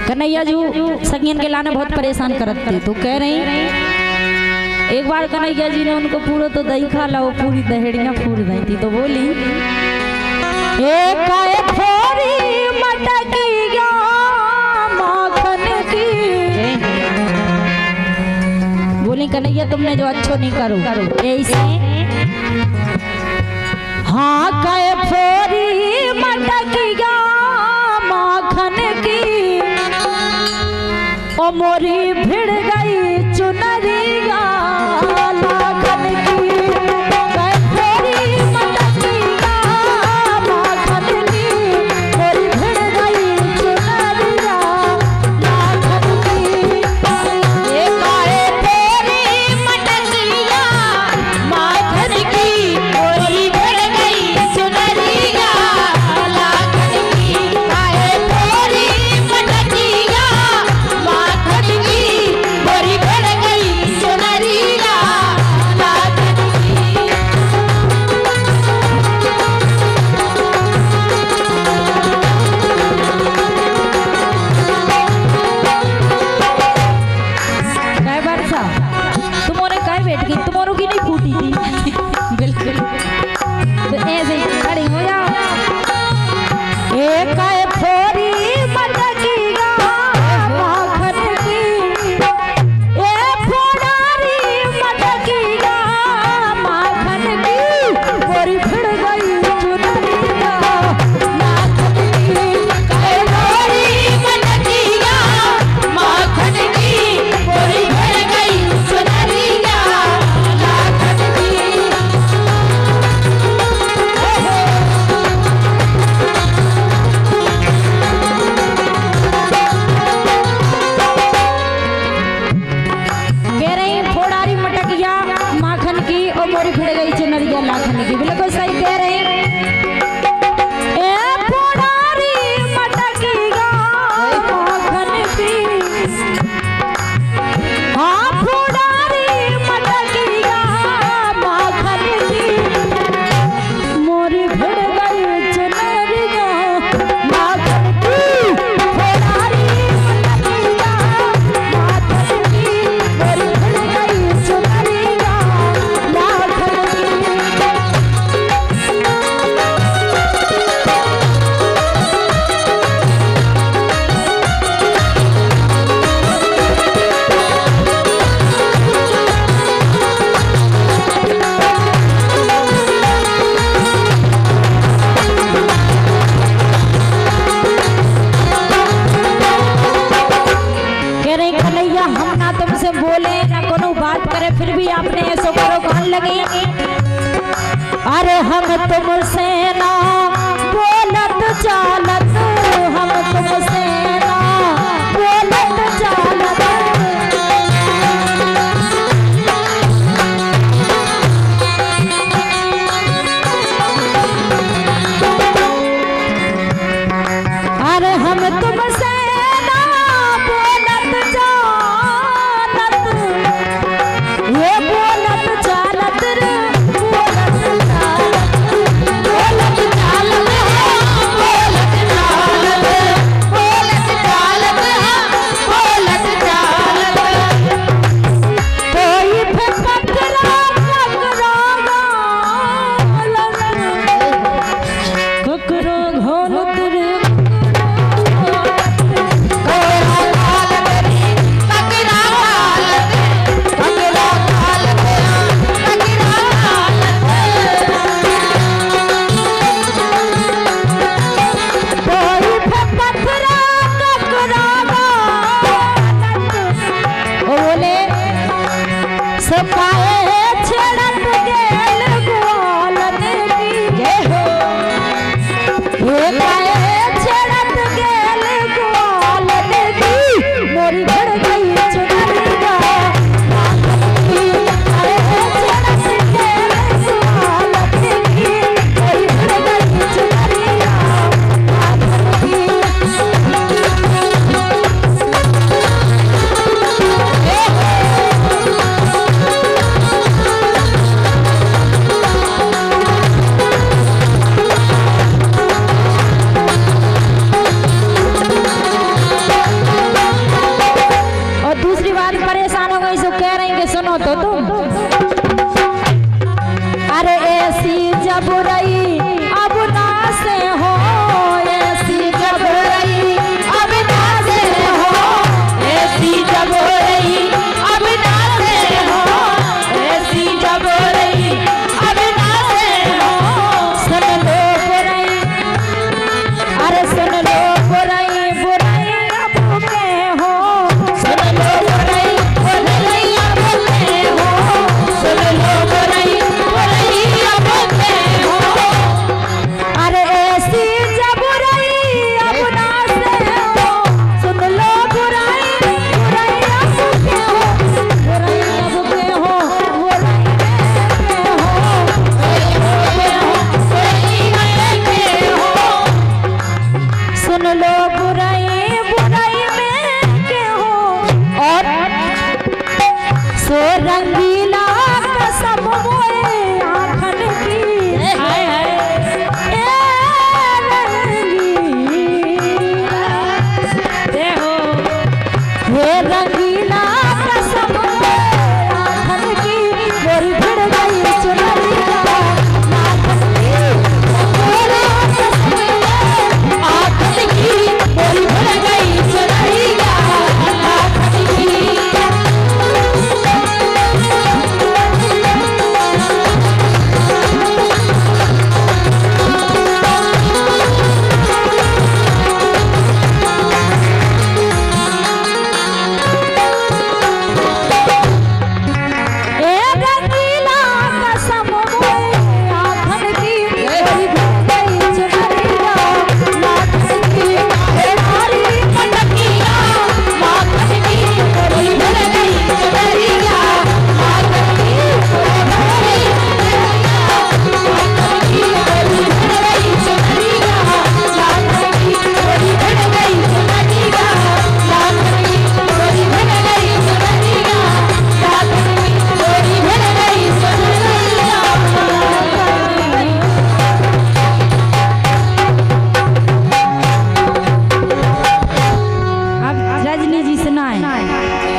कन्हैया जी संगीन के लाने बहुत परेशान करते तो कह रही एक बार कन्हैया जी ने उनको पूरा तो दही खा ला वो पूरी दहेड़ियां फूल गई थी तो बोली बोली कन्हैया तुमने जो अच्छो नहीं करो ऐसे हाँ काय फोरी मटकिया माखन की ओ मोरी भिड़ गई चुनरिया लाखन की काय फोरी मटकिया माखन की मोरी भिड़ गई चुनरिया लाखन की ये काय फोरी मटकिया माखन की मोरी भिड़ गई चुनरिया लाखन की काय फोरी मटकिया माखन की मोरी भिड़ गई चुनरिया लाखन की काय बरसा तुम्हारे काय बैठ गई तुम्हारों की नहीं फूटी थी बिल्कुल तो ऐसे ही खड़ी हो जाओ एक काय फोरी मटकिया माखन की ए फोड़ारी मटकिया माखन की मोरी भिड़ गई चुनरिया लाखन की काय फोरी मटकिया माखन की मोरी भिड़ गई चुनरिया लाखन की कह रही फोड़ारी मटकिया माखन की और मोरी भिड़ गई चुनरिया लाखन की बिल्कुल सही कह रही ए फोड़ारी मटकिया माखन की हाँ फोड़ारी मटकिया माखन की मोरी भिड़ गई चुनरिया लाखन की फोड़ारी मटकिया माखन की मोरी भिड़ गई चुनरिया लाखन की कह रही कन्हैया हम ना तुमसे बोले ना कोनो बात करे फिर भी आपने ऐसो करो कहन लगी अरे हम तुमसे ना बोलत चालत हम तुमसे ना बोलत चालत अरे हम तुमसे ना बोलत चालत ये बोलत चालत रे बोलत चालत रंगी